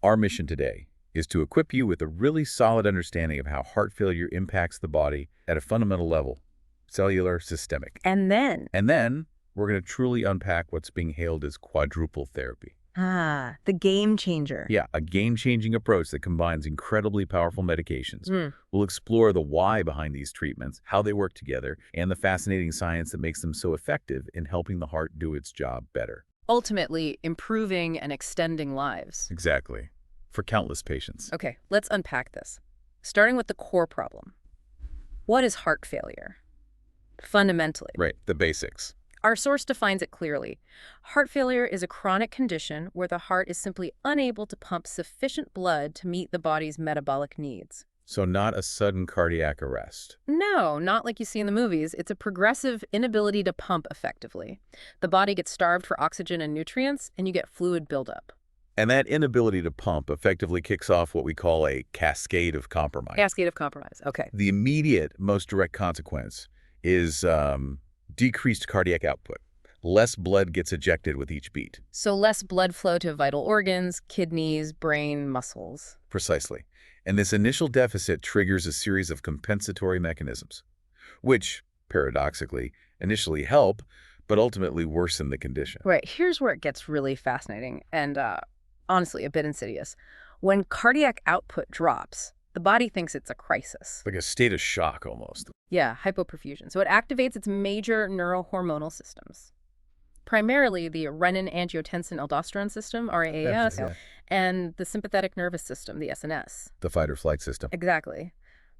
Our mission today is to equip you with a really solid understanding of how heart failure impacts the body at a fundamental level, cellular, systemic. And then? And then we're going to truly unpack what's being hailed as quadruple therapy. Ah, the game changer. Yeah, a game-changing approach that combines incredibly powerful medications. We'll explore the why behind these treatments, how they work together, and the fascinating science that makes them so effective in helping the heart do its job better. Ultimately, improving and extending lives. Exactly. For countless patients. Okay, let's unpack this. Starting with the core problem. What is heart failure? Fundamentally. Right, the basics. Our source defines it clearly. Heart failure is a chronic condition where the heart is simply unable to pump sufficient blood to meet the body's metabolic needs. So not a sudden cardiac arrest. No, not like you see in the movies. It's a progressive inability to pump effectively. The body gets starved for oxygen and nutrients, and you get fluid buildup. And that inability to pump effectively kicks off what we call a cascade of compromise. Cascade of compromise, okay. The immediate, most direct consequence is decreased cardiac output. Less blood gets ejected with each beat. So less blood flow to vital organs, kidneys, brain, muscles. Precisely. And this initial deficit triggers a series of compensatory mechanisms, which, paradoxically, initially help, but ultimately worsen the condition. Right. Here's where it gets really fascinating and, honestly, a bit insidious. When cardiac output drops, the body thinks it's a crisis. Like a state of shock, almost. Yeah, hypoperfusion. So it activates its major neurohormonal systems, primarily the renin-angiotensin-aldosterone system, RAAS, and the sympathetic nervous system, the SNS. The fight-or-flight system. Exactly.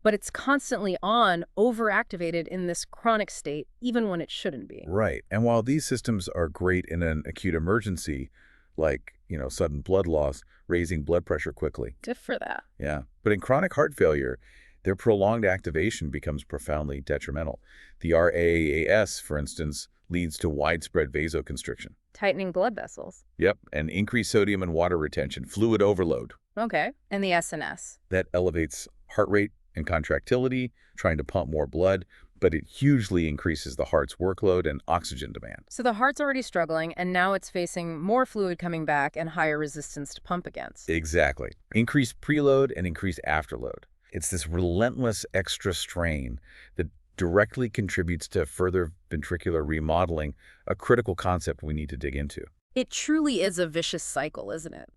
But it's constantly on, overactivated in this chronic state, even when it shouldn't be. Right. And while these systems are great in an acute emergency, like, sudden blood loss, raising blood pressure quickly. Good for that. Yeah. But in chronic heart failure, their prolonged activation becomes profoundly detrimental. The RAAS, for instance, leads to widespread vasoconstriction. Tightening blood vessels. Yep, and increased sodium and water retention, fluid overload. Okay. And the SNS. That elevates heart rate and contractility, trying to pump more blood, but it hugely increases the heart's workload and oxygen demand. So the heart's already struggling, and now it's facing more fluid coming back and higher resistance to pump against. Exactly. Increased preload and increased afterload. It's this relentless extra strain that directly contributes to further ventricular remodeling, a critical concept we need to dig into. It truly is a vicious cycle, isn't it?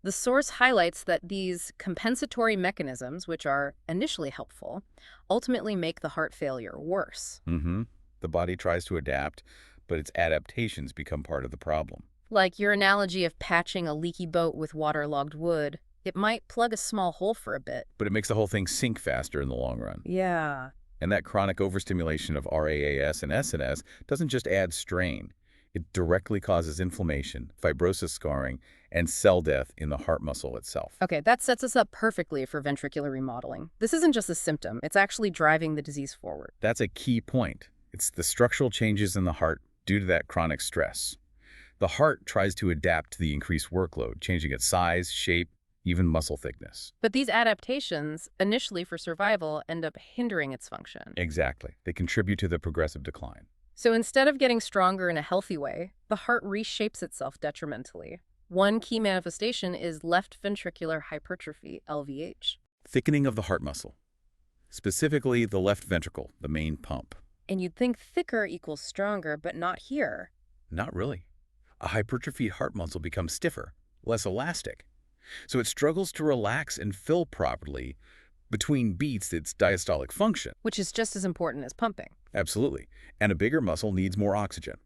The source highlights that these compensatory mechanisms, which are initially helpful, ultimately make the heart failure worse. The body tries to adapt, but its adaptations become part of the problem. Like your analogy of patching a leaky boat with waterlogged wood. It might plug a small hole for a bit, But it makes the whole thing sink faster in the long run. yeah. And that chronic overstimulation of RAAS and SNS doesn't just add strain. It directly causes inflammation, fibrosis scarring, and cell death in the heart muscle itself. Okay, that sets us up perfectly for ventricular remodeling. This isn't just a symptom, it's actually driving the disease forward. That's a key point. It's the structural changes in the heart due to that chronic stress. The heart tries to adapt to the increased workload, changing its size, shape, even muscle thickness. But these adaptations, initially for survival, end up hindering its function. Exactly. They contribute to the progressive decline. So instead of getting stronger in a healthy way, the heart reshapes itself detrimentally. One key manifestation is left ventricular hypertrophy, LVH. Thickening of the heart muscle, specifically the left ventricle, the main pump. And you'd think thicker equals stronger, but not here. Not really. A hypertrophied heart muscle becomes stiffer, less elastic. So it struggles to relax and fill properly. Between beats, its diastolic function. Which is just as important as pumping. Absolutely. And a bigger muscle needs more oxygen.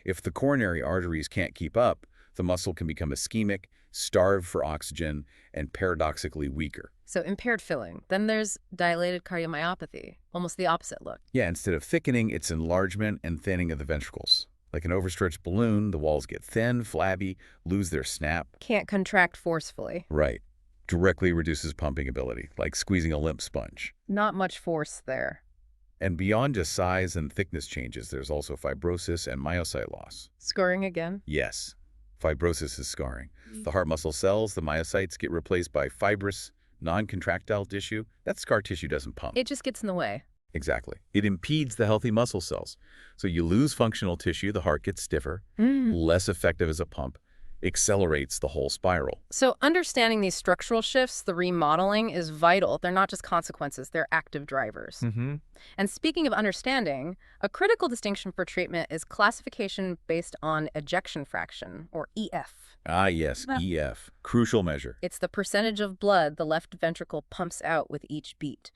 If the coronary arteries can't keep up, the muscle can become ischemic, starved for oxygen, and paradoxically weaker. So impaired filling. Then there's dilated cardiomyopathy, almost the opposite look. Yeah, instead of thickening, it's enlargement and thinning of the ventricles. Like an overstretched balloon, the walls get thin, flabby, lose their snap. Can't contract forcefully. Right. Directly reduces pumping ability, like squeezing a limp sponge. Not much force there. And beyond just size and thickness changes, there's also fibrosis and myocyte loss. Scoring again? Yes. Fibrosis is scarring. The heart muscle cells, the myocytes, get replaced by fibrous, non-contractile tissue. That scar tissue doesn't pump. It just gets in the way. Exactly. It impedes the healthy muscle cells. So you lose functional tissue, the heart gets stiffer, less effective as a pump. accelerates the whole spiral. So understanding these structural shifts, the remodeling, is vital. They're not just consequences, they're active drivers. Mm-hmm. And speaking of understanding, a critical distinction for treatment is classification based on ejection fraction, or EF. Ah, yes, EF. Crucial measure. It's the percentage of blood the left ventricle pumps out with each beat.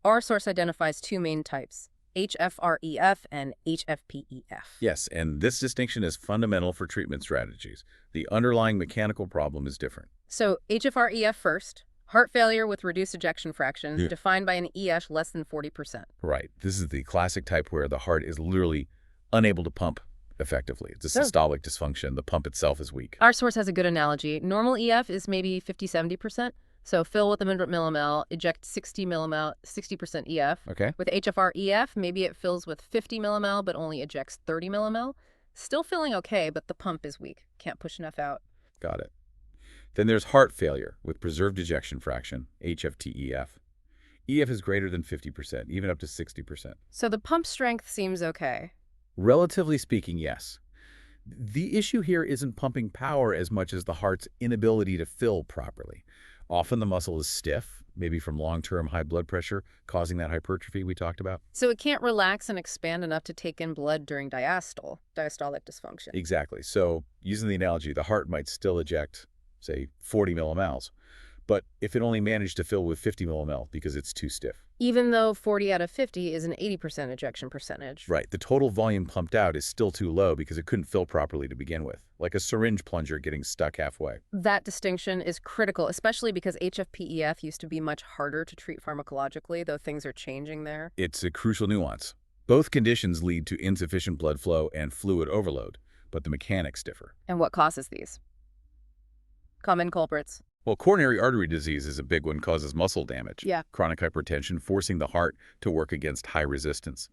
Our source identifies two main types, HFREF and HFPEF. Yes, and this distinction is fundamental for treatment strategies. The underlying mechanical problem is different. So HFREF first, heart failure with reduced ejection fraction, defined by an EF less than 40%. Right. This is the classic type where the heart is literally unable to pump effectively. It's a systolic dysfunction. The pump itself is weak. Our source has a good analogy. Normal EF is maybe 50–70%. So fill with 100 millimol, eject 60 millimol, 60% EF. Okay. With HFR-EF, maybe it fills with 50 millimol, but only ejects 30 millimol. Still feeling okay, but the pump is weak. Can't push enough out. Got it. Then there's heart failure with preserved ejection fraction, HFTEF. EF is greater than 50%, even up to 60%. So the pump strength seems okay. Relatively speaking, yes. The issue here isn't pumping power as much as the heart's inability to fill properly. Often the muscle is stiff, maybe from long-term high blood pressure, causing that hypertrophy we talked about. So it can't relax and expand enough to take in blood during diastolic dysfunction. Exactly. So using the analogy, the heart might still eject, say, 40 millimoles, but if it only managed to fill with 50 millimol because it's too stiff. Even though 40 out of 50 is an 80% ejection percentage. Right. The total volume pumped out is still too low because it couldn't fill properly to begin with, like a syringe plunger getting stuck halfway. That distinction is critical, especially because HFPEF used to be much harder to treat pharmacologically, though things are changing there. It's a crucial nuance. Both conditions lead to insufficient blood flow and fluid overload, but the mechanics differ. And what causes these? Common culprits. Well, coronary artery disease is a big one, causes muscle damage. Yeah. Chronic hypertension, forcing the heart to work against high resistance.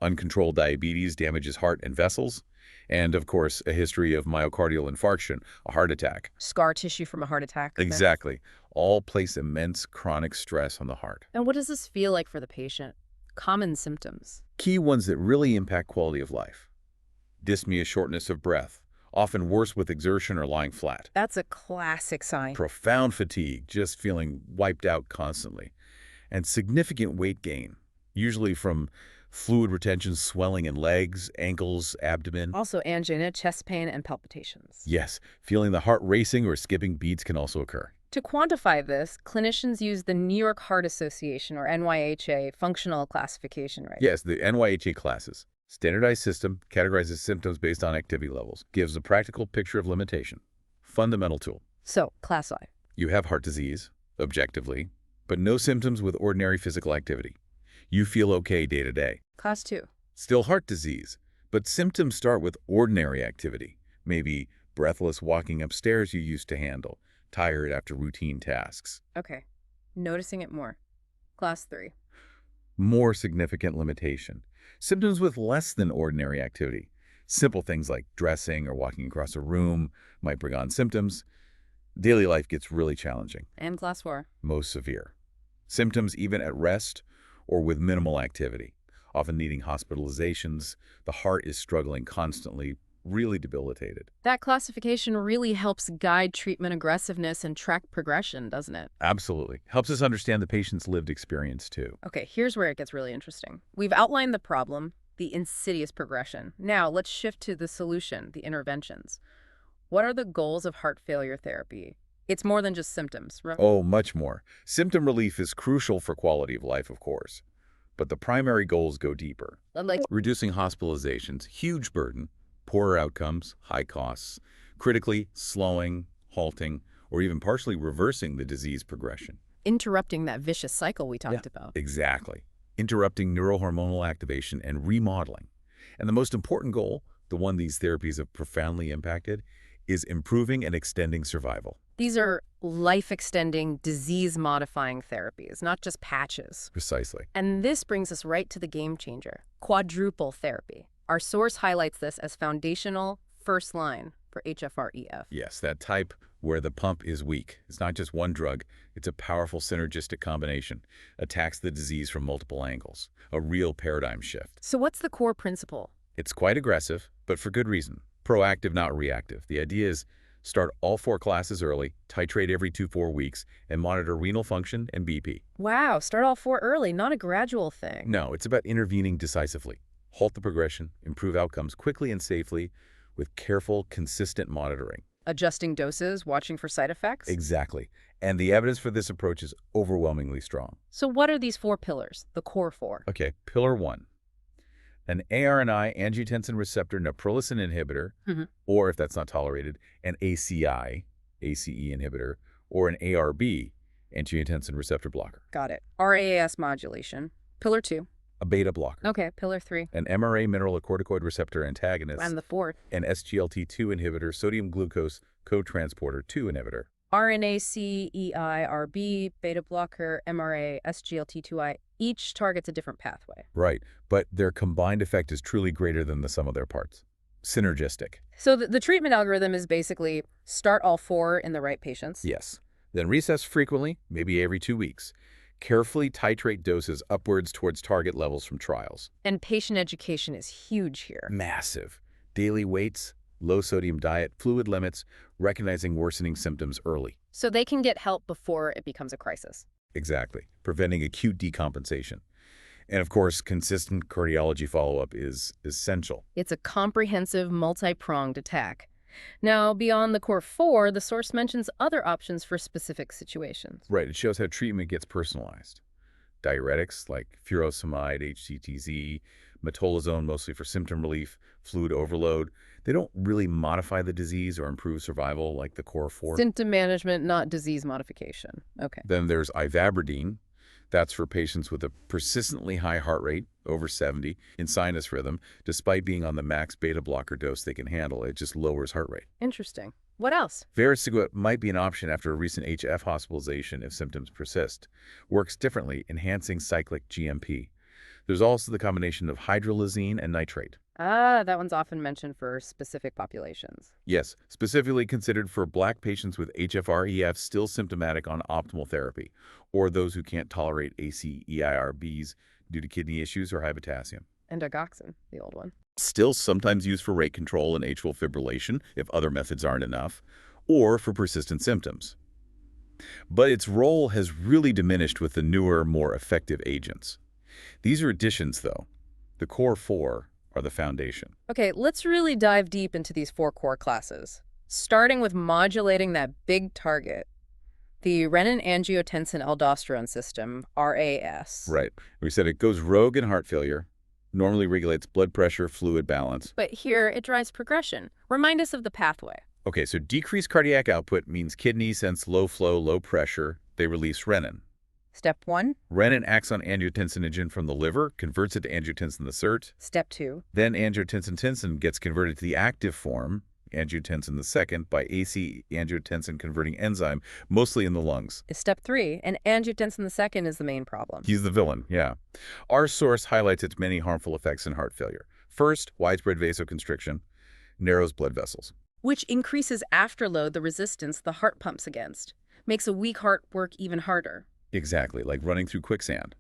Uncontrolled diabetes damages heart and vessels. And, of course, a history of myocardial infarction, a heart attack. Scar tissue from a heart attack. Exactly. All place immense chronic stress on the heart. And what does this feel like for the patient? Common symptoms. Key ones that really impact quality of life. Dyspnea, shortness of breath, often worse with exertion or lying flat. That's a classic sign. Profound fatigue, just feeling wiped out constantly. And significant weight gain, usually from fluid retention, swelling in legs, ankles, abdomen. Also angina, chest pain, and palpitations. Yes, feeling the heart racing or skipping beats can also occur. To quantify this, clinicians use the New York Heart Association, or NYHA, functional classification, right? Yes, the NYHA classes. Standardized system categorizes symptoms based on activity levels, gives a practical picture of limitation. Fundamental tool. So, class I. You have heart disease, objectively, but no symptoms with ordinary physical activity. You feel okay day to day. Class II. Still heart disease, but symptoms start with ordinary activity. Maybe breathless walking upstairs you used to handle, tired after routine tasks. Okay. Noticing it more. Class III. More significant limitation. Symptoms with less than ordinary activity. Simple things like dressing or walking across a room might bring on symptoms. Daily life gets really challenging. And class IV. Most severe. Symptoms even at rest or with minimal activity, often needing hospitalizations. The heart is struggling constantly, really debilitated. That classification really helps guide treatment aggressiveness and track progression, doesn't it? Absolutely. Helps us understand the patient's lived experience, too. Okay, here's where it gets really interesting. We've outlined the problem, the insidious progression. Now, let's shift to the solution, the interventions. What are the goals of heart failure therapy? It's more than just symptoms, right? Oh, much more. Symptom relief is crucial for quality of life, of course. But the primary goals go deeper. Like reducing hospitalizations, huge burden, poorer outcomes, high costs, critically slowing, halting, or even partially reversing the disease progression. interrupting that vicious cycle we talked about. Exactly. Interrupting neurohormonal activation and remodeling. And the most important goal, the one these therapies have profoundly impacted, is improving and extending survival. These are life-extending, disease-modifying therapies, not just patches. Precisely. And this brings us right to the game changer, quadruple therapy. Our source highlights this as foundational, first line for HFREF. Yes, that type where the pump is weak. It's not just one drug. It's a powerful synergistic combination. Attacks the disease from multiple angles. A real paradigm shift. So what's the core principle? It's quite aggressive, but for good reason. Proactive, not reactive. The idea is Start all 4 classes early, titrate every 2 to 4 weeks, and monitor renal function and BP. Wow, start all 4 early, not a gradual thing. No, it's about intervening decisively. Halt the progression, improve outcomes quickly and safely with careful, consistent monitoring. Adjusting doses, watching for side effects? Exactly. And the evidence for this approach is overwhelmingly strong. So what are these 4 pillars, the core 4? Okay, pillar 1. An ARNI angiotensin receptor neprilysin inhibitor, or if that's not tolerated, an ACE inhibitor, or an ARB, angiotensin receptor blocker. Got it. RAS modulation. Pillar 2. A beta blocker. Okay, pillar 3. An MRA mineralocorticoid receptor antagonist. And the 4th. An SGLT2 inhibitor, sodium glucose cotransporter 2 inhibitor. RNA-CEI-RB, beta blocker, MRA, SGLT2I, each targets a different pathway. Right, but their combined effect is truly greater than the sum of their parts. Synergistic. So the treatment algorithm is basically start all 4 in the right patients. Yes. Then recess frequently, maybe every 2 weeks. Carefully titrate doses upwards towards target levels from trials. And patient education is huge here. Massive. Daily weights, low sodium diet, fluid limits, recognizing worsening symptoms early. So they can get help before it becomes a crisis. Exactly. Preventing acute decompensation. And of course, consistent cardiology follow-up is essential. It's a comprehensive, multi-pronged attack. Now, beyond the core 4, the source mentions other options for specific situations. Right. It shows how treatment gets personalized. Diuretics like furosemide, HCTZ, metolazone mostly for symptom relief, fluid overload, they don't really modify the disease or improve survival like the core 4. Symptom management, not disease modification. Okay. Then there's ivabradine. That's for patients with a persistently high heart rate, over 70, in sinus rhythm. Despite being on the max beta blocker dose they can handle, it just lowers heart rate. Interesting. What else? Vericiguat might be an option after a recent HF hospitalization if symptoms persist. Works differently, enhancing cyclic GMP. There's also the combination of hydralazine and nitrate. Ah, that one's often mentioned for specific populations. Yes, specifically considered for Black patients with HFrEF still symptomatic on optimal therapy, or those who can't tolerate ACE/ARBs due to kidney issues or high potassium. And digoxin, the old one. Still sometimes used for rate control and atrial fibrillation if other methods aren't enough, or for persistent symptoms. But its role has really diminished with the newer, more effective agents. These are additions, though. The core 4 are the foundation. Okay, let's really dive deep into these 4 core classes, starting with modulating that big target, the renin-angiotensin-aldosterone system, RAS. Right. We said it goes rogue in heart failure, normally regulates blood pressure, fluid balance. But here, it drives progression. Remind us of the pathway. Okay, so decreased cardiac output means kidneys sense low flow, low pressure. They release renin. Step 1. Renin acts on angiotensinogen from the liver, converts it to angiotensin II. Step 2. Then angiotensin gets converted to the active form, angiotensin II, by AC angiotensin-converting enzyme, mostly in the lungs. Step 3, and angiotensin II is the main problem. He's the villain, yeah. Our source highlights its many harmful effects in heart failure. First, widespread vasoconstriction, narrows blood vessels. Which increases afterload, the resistance the heart pumps against. Makes a weak heart work even harder. Exactly, like running through quicksand.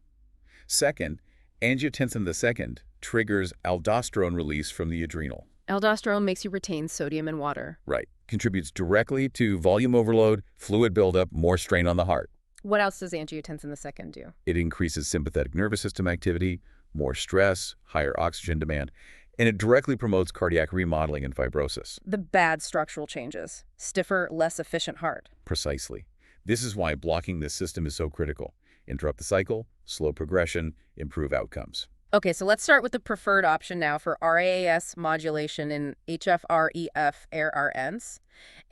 Second, angiotensin II triggers aldosterone release from the adrenal. Aldosterone makes you retain sodium and water. Right. Contributes directly to volume overload, fluid buildup, more strain on the heart. What else does angiotensin II do? It increases sympathetic nervous system activity, more stress, higher oxygen demand, and it directly promotes cardiac remodeling and fibrosis. The bad structural changes. Stiffer, less efficient heart. Precisely. This is why blocking this system is so critical. Interrupt the cycle, slow progression, improve outcomes. Okay, so let's start with the preferred option now for RAS modulation in HFrEF ARNs,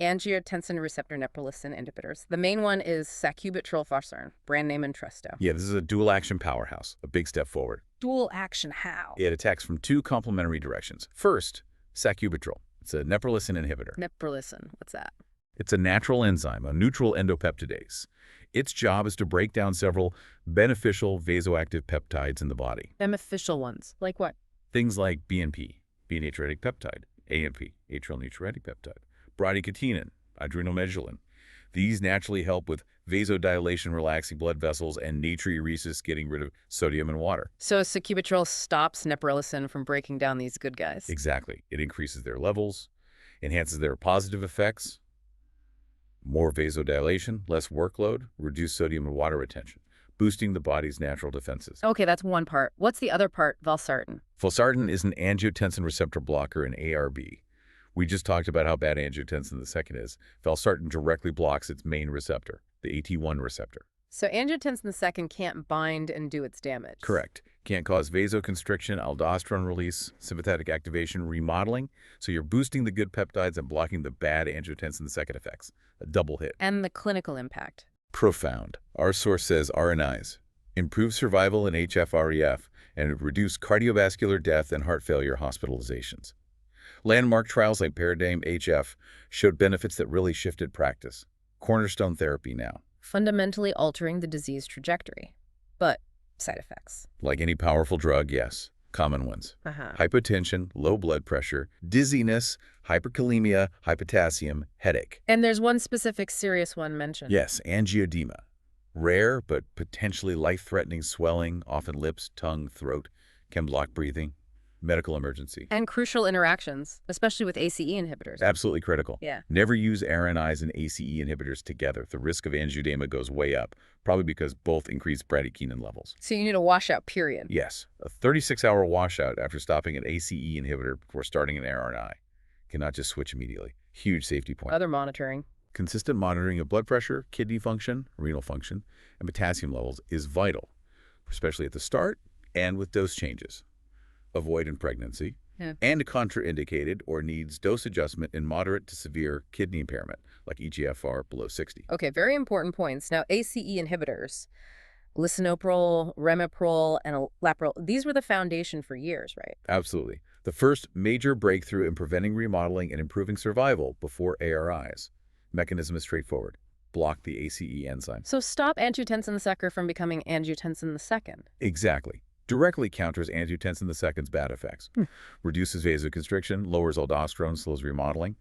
angiotensin receptor neprilysin inhibitors. The main one is sacubitril/valsartan, brand name Entresto. Yeah, this is a dual-action powerhouse, a big step forward. Dual action how? It attacks from 2 complementary directions. First, sacubitril. It's a neprilysin inhibitor. Neprilysin, what's that? It's a natural enzyme, a neutral endopeptidase. Its job is to break down several beneficial vasoactive peptides in the body. Beneficial ones. Like what? Things like BNP, natriuretic peptide, AMP, atrial natriuretic peptide, bradykinin, adrenomedullin. These naturally help with vasodilation, relaxing blood vessels, and natriuresis, getting rid of sodium and water. So sacubitril stops neprilysin from breaking down these good guys. Exactly. It increases their levels, enhances their positive effects, More vasodilation, less workload, reduced sodium and water retention, boosting the body's natural defenses. Okay, that's one part. What's the other part, valsartan? Valsartan is an angiotensin receptor blocker, an ARB. We just talked about how bad angiotensin II is. Valsartan directly blocks its main receptor, the AT1 receptor. So angiotensin II can't bind and do its damage. Correct. Can't cause vasoconstriction, aldosterone release, sympathetic activation, remodeling. So you're boosting the good peptides and blocking the bad angiotensin II effects. A double hit. And the clinical impact? Profound. Our source says ARNIs improve survival in HF-REF and reduce cardiovascular death and heart failure hospitalizations. Landmark trials like Paradigm-HF showed benefits that really shifted practice. Cornerstone therapy now. Fundamentally altering the disease trajectory. But side effects. Like any powerful drug, yes. Common ones. Hypotension, low blood pressure, dizziness, hyperkalemia, hypotassium, headache. And there's one specific serious one mentioned. Yes, angioedema. Rare but potentially life-threatening swelling, often lips, tongue, throat, can block breathing. Medical emergency. And crucial interactions, especially with ACE inhibitors. Absolutely critical. Yeah. Never use ARNIs and ACE inhibitors together. The risk of angioedema goes way up, probably because both increase bradykinin levels. So you need a washout period. Yes. A 36-hour washout after stopping an ACE inhibitor before starting an ARNI. Cannot just switch immediately. Huge safety point. Other monitoring. Consistent monitoring of blood pressure, kidney function, renal function, and potassium levels is vital, especially at the start and with dose changes. Avoid in pregnancy, and contraindicated or needs dose adjustment in moderate to severe kidney impairment, like eGFR below 60. Okay, very important points. Now, ACE inhibitors, lisinopril, ramipril, and olaparib, these were the foundation for years, right? Absolutely. The first major breakthrough in preventing remodeling and improving survival before ARIs. Mechanism is straightforward. Block the ACE enzyme. So stop angiotensin II from becoming angiotensin II. Exactly. Directly counters angiotensin II's bad effects. Reduces vasoconstriction, lowers aldosterone, slows remodeling.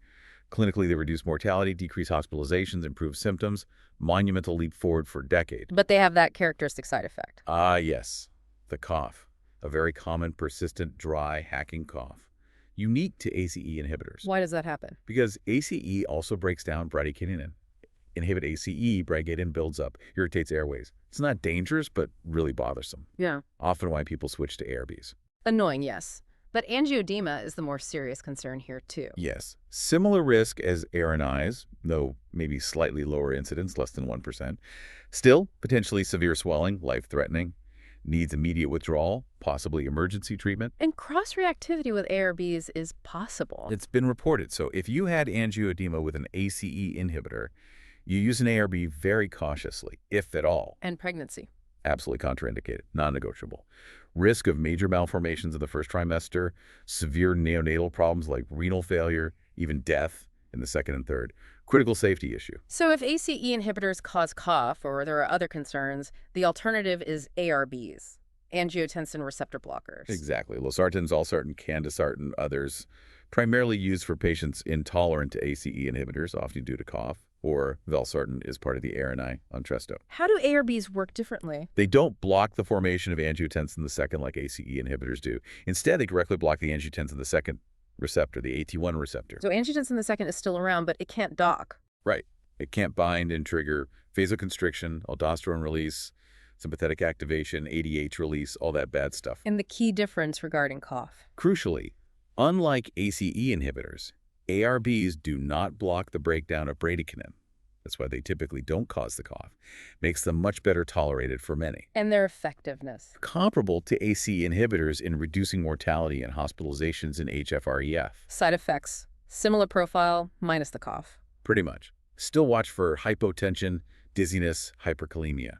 Clinically, they reduce mortality, decrease hospitalizations, improve symptoms. Monumental leap forward for decades. But they have that characteristic side effect. Ah, yes. The cough. A very common, persistent, dry, hacking cough. Unique to ACE inhibitors. Why does that happen? Because ACE also breaks down bradykinin. Inhibit ACE, bradykinin builds up, irritates airways. It's not dangerous, but really bothersome. Yeah. Often why people switch to ARBs. Annoying, yes. But angioedema is the more serious concern here, too. Yes. Similar risk as ARNIs, though maybe slightly lower incidence, less than 1%. Still, potentially severe swelling, life-threatening. Needs immediate withdrawal, possibly emergency treatment. And cross-reactivity with ARBs is possible. It's been reported. So if you had angioedema with an ACE inhibitor, you use an ARB very cautiously, if at all. And pregnancy. Absolutely contraindicated, non-negotiable. Risk of major malformations in the first trimester, severe neonatal problems like renal failure, even death in the second and third. Critical safety issue. So if ACE inhibitors cause cough or there are other concerns, the alternative is ARBs, angiotensin receptor blockers. Exactly. Losartan, valsartan, candesartan, others. Primarily used for patients intolerant to ACE inhibitors, often due to cough. Or valsartan is part of the ARNI on Entresto. How do ARBs work differently? They don't block the formation of angiotensin II like ACE inhibitors do. Instead, they directly block the angiotensin II receptor, the AT1 receptor. So angiotensin II is still around, but it can't dock. Right. It can't bind and trigger vasoconstriction, aldosterone release, sympathetic activation, ADH release, all that bad stuff. And the key difference regarding cough. Crucially, unlike ACE inhibitors, ARBs do not block the breakdown of bradykinin. That's why they typically don't cause the cough. Makes them much better tolerated for many. And their effectiveness. Comparable to ACE inhibitors in reducing mortality and hospitalizations in HF-REF. Side effects. Similar profile, minus the cough. Pretty much. Still watch for hypotension, dizziness, hyperkalemia.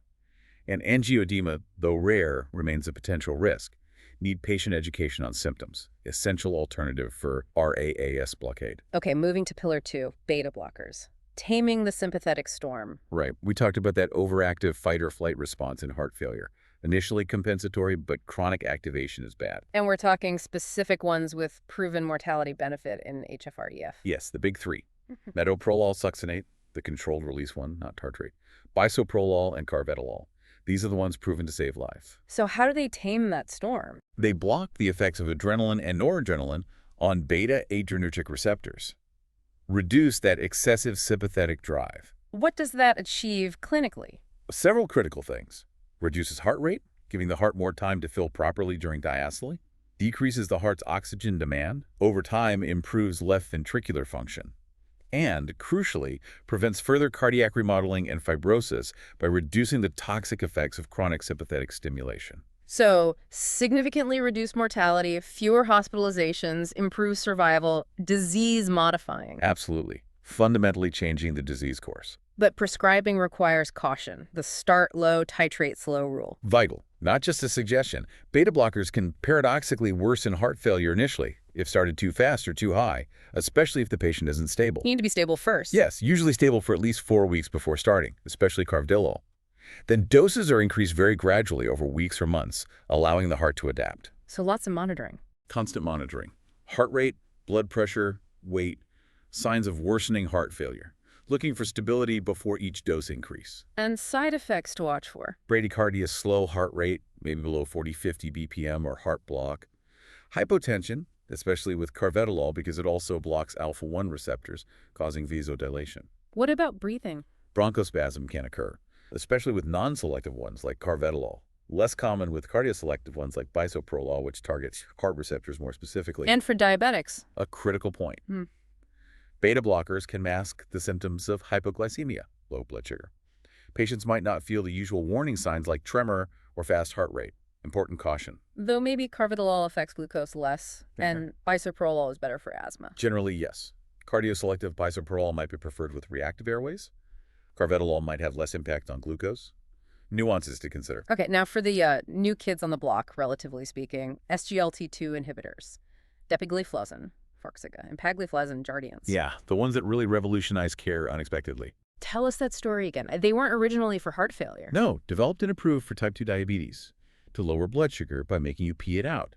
And angioedema, though rare, remains a potential risk. Need patient education on symptoms. Essential alternative for RAAS blockade. Okay, moving to pillar 2, beta blockers. Taming the sympathetic storm. Right. We talked about that overactive fight-or-flight response in heart failure. Initially compensatory, but chronic activation is bad. And we're talking specific ones with proven mortality benefit in HF-REF. Yes, the big three. Metoprolol succinate, the controlled release one, not tartrate. Bisoprolol and carvedilol. These are the ones proven to save life. So how do they tame that storm? They block the effects of adrenaline and noradrenaline on beta adrenergic receptors. Reduce that excessive sympathetic drive. What does that achieve clinically? Several critical things. Reduces heart rate, giving the heart more time to fill properly during diastole. Decreases the heart's oxygen demand. Over time, improves left ventricular function. And, crucially, prevents further cardiac remodeling and fibrosis by reducing the toxic effects of chronic sympathetic stimulation. So, significantly reduced mortality, fewer hospitalizations, improved survival, disease modifying. Absolutely. Fundamentally changing the disease course. But prescribing requires caution, the start low, titrate slow rule. Vital. Not just a suggestion. Beta blockers can paradoxically worsen heart failure initially if started too fast or too high, especially if the patient isn't stable. You need to be stable first. Yes, usually stable for at least 4 weeks before starting, especially carvedilol. Then doses are increased very gradually over weeks or months, allowing the heart to adapt. So lots of monitoring. Constant monitoring. Heart rate, blood pressure, weight, signs of worsening heart failure. Looking for stability before each dose increase. And side effects to watch for. Bradycardia, slow heart rate, maybe below 40-50 BPM or heart block. Hypotension, especially with carvedilol because it also blocks alpha-1 receptors, causing vasodilation. What about breathing? Bronchospasm can occur, especially with non-selective ones like carvedilol. Less common with cardioselective ones like bisoprolol, which targets heart receptors more specifically. And for diabetics. A critical point. Beta blockers can mask the symptoms of hypoglycemia, low blood sugar. Patients might not feel the usual warning signs like tremor or fast heart rate. Important caution. Though maybe carvedilol affects glucose less, and bisoprolol is better for asthma. Generally, yes. Cardioselective bisoprolol might be preferred with reactive airways. Carvedilol might have less impact on glucose. Nuances to consider. Okay, now for the new kids on the block, relatively speaking, SGLT2 inhibitors, dapagliflozin, Farxiga, and pagliflozin, Jardiance. Yeah, the ones that really revolutionized care unexpectedly. Tell us that story again. They weren't originally for heart failure. No, developed and approved for type 2 diabetes to lower blood sugar by making you pee it out.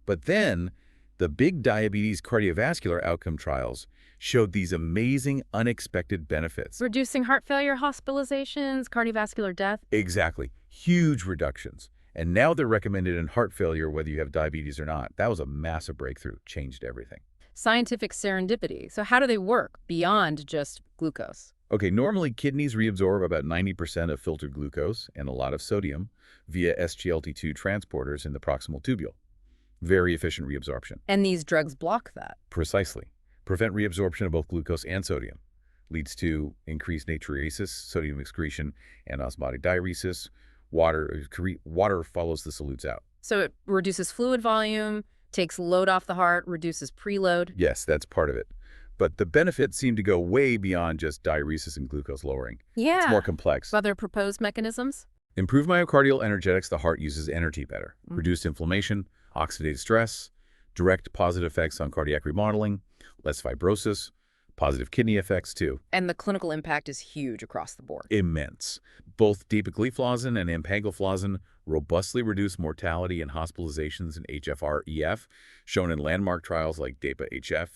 But then, the big diabetes cardiovascular outcome trials showed these amazing, unexpected benefits. Reducing heart failure hospitalizations, cardiovascular death. Exactly. Huge reductions. And now they're recommended in heart failure whether you have diabetes or not. That was a massive breakthrough. Changed everything. Scientific serendipity. So how do they work beyond just glucose? Okay, normally kidneys reabsorb about 90% of filtered glucose and a lot of sodium via SGLT2 transporters in the proximal tubule. Very efficient reabsorption. And these drugs block that. Precisely. Prevent reabsorption of both glucose and sodium. Leads to increased natriuresis, sodium excretion, and osmotic diuresis. Water follows the solutes out. So it reduces fluid volume, takes load off the heart, reduces preload. Yes, that's part of it. But the benefits seem to go way beyond just diuresis and glucose lowering. Yeah. It's more complex. Other proposed mechanisms? Improved myocardial energetics, the heart uses energy better. Reduced inflammation, oxidative stress, direct positive effects on cardiac remodeling, less fibrosis, positive kidney effects too. And the clinical impact is huge across the board. Immense. Both dapagliflozin and empagliflozin robustly reduce mortality and hospitalizations in HFrEF, shown in landmark trials like DAPA-HF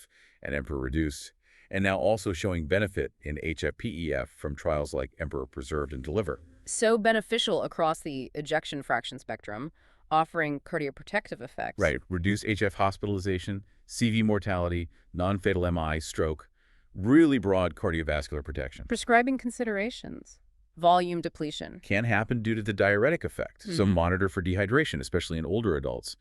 and EMPEROR-Reduced, and now also showing benefit in HFpEF from trials like EMPEROR-Preserved and DELIVER. So beneficial across the ejection fraction spectrum, offering cardioprotective effects. Right. Reduce HF hospitalization, CV mortality, non-fatal MI, stroke, really broad cardiovascular protection. Prescribing considerations. Volume depletion. Can happen due to the diuretic effect, so monitor for dehydration, especially in older adults.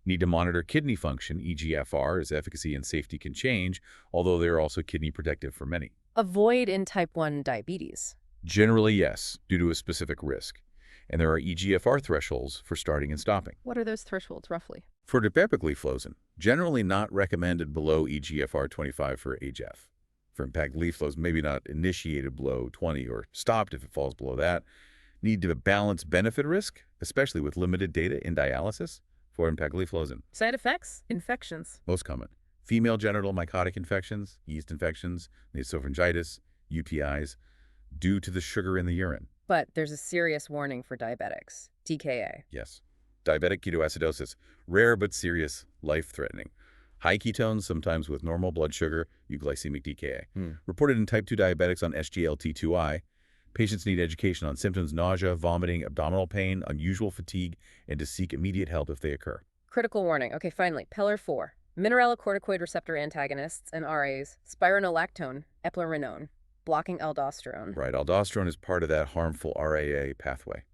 Need to monitor kidney function, eGFR, as efficacy and safety can change, although they're also kidney protective for many. Avoid in type 1 diabetes. Generally, yes, due to a specific risk. And there are eGFR thresholds for starting and stopping. What are those thresholds, roughly? For dapagliflozin, generally not recommended below eGFR 25 for HF. For empagliflozin, maybe not initiated below 20 or stopped if it falls below that. Need to balance benefit risk, especially with limited data in dialysis for empagliflozin. Side effects? Infections. Most common. Female genital mycotic infections, yeast infections, nasopharyngitis, UTIs, due to the sugar in the urine. But there's a serious warning for diabetics. DKA. Yes. Diabetic ketoacidosis, rare but serious, life-threatening. High ketones, sometimes with normal blood sugar, euglycemic DKA. Reported in type 2 diabetics on SGLT2I. Patients need education on symptoms, nausea, vomiting, abdominal pain, unusual fatigue, and to seek immediate help if they occur. Critical warning. Okay, finally, PELR4. Mineralocorticoid receptor antagonists and RAs, spironolactone, eplerenone. blocking aldosterone. Right, aldosterone is part of that harmful RAA pathway.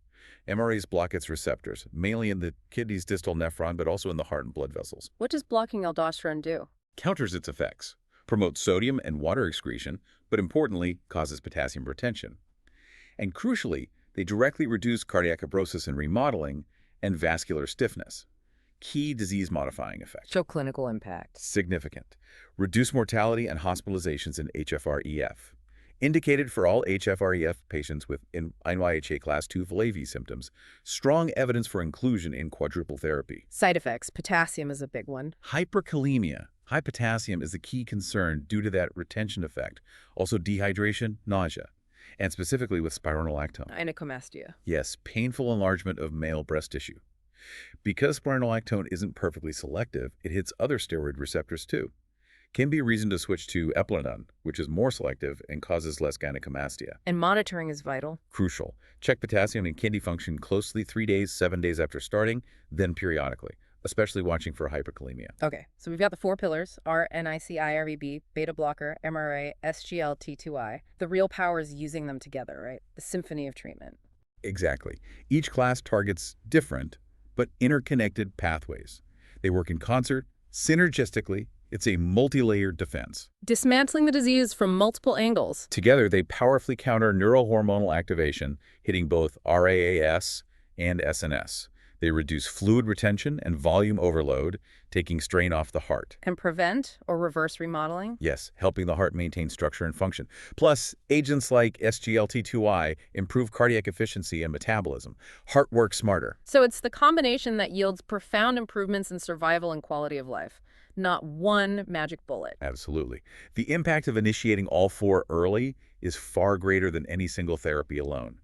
MRAs block its receptors, mainly in the kidney's distal nephron, but also in the heart and blood vessels. What does blocking aldosterone do? Counters its effects, promotes sodium and water excretion, but importantly, causes potassium retention. And crucially, they directly reduce cardiac fibrosis and remodeling and vascular stiffness. Key disease-modifying effect. Show clinical impact. Significant. Reduce mortality and hospitalizations in HFrEF. Indicated for all HFrEF patients with NYHA Class II FLAV symptoms. Strong evidence for inclusion in quadruple therapy. Side effects. Potassium is a big one. Hyperkalemia. High potassium is the key concern due to that retention effect. Also dehydration, nausea, and specifically with spironolactone. Gynecomastia. Yes, painful enlargement of male breast tissue. Because spironolactone isn't perfectly selective, it hits other steroid receptors too. Can be a reason to switch to eplenon, which is more selective and causes less gynecomastia. And monitoring is vital. Crucial. Check potassium and kidney function closely 3 days, 7 days after starting, then periodically, especially watching for hyperkalemia. Okay, so we've got the 4 pillars: ARNI, ARB, beta blocker, MRA, SGLT2I. The real power is using them together, right? The symphony of treatment. Exactly. Each class targets different but interconnected pathways. They work in concert, synergistically. It's a multi-layered defense. Dismantling the disease from multiple angles. Together, they powerfully counter neurohormonal activation, hitting both RAAS and SNS. They reduce fluid retention and volume overload, taking strain off the heart. And prevent or reverse remodeling. Yes, helping the heart maintain structure and function. Plus, agents like SGLT2I improve cardiac efficiency and metabolism. Heart works smarter. So it's the combination that yields profound improvements in survival and quality of life. Not one magic bullet. Absolutely. The impact of initiating all 4 early is far greater than any single therapy alone.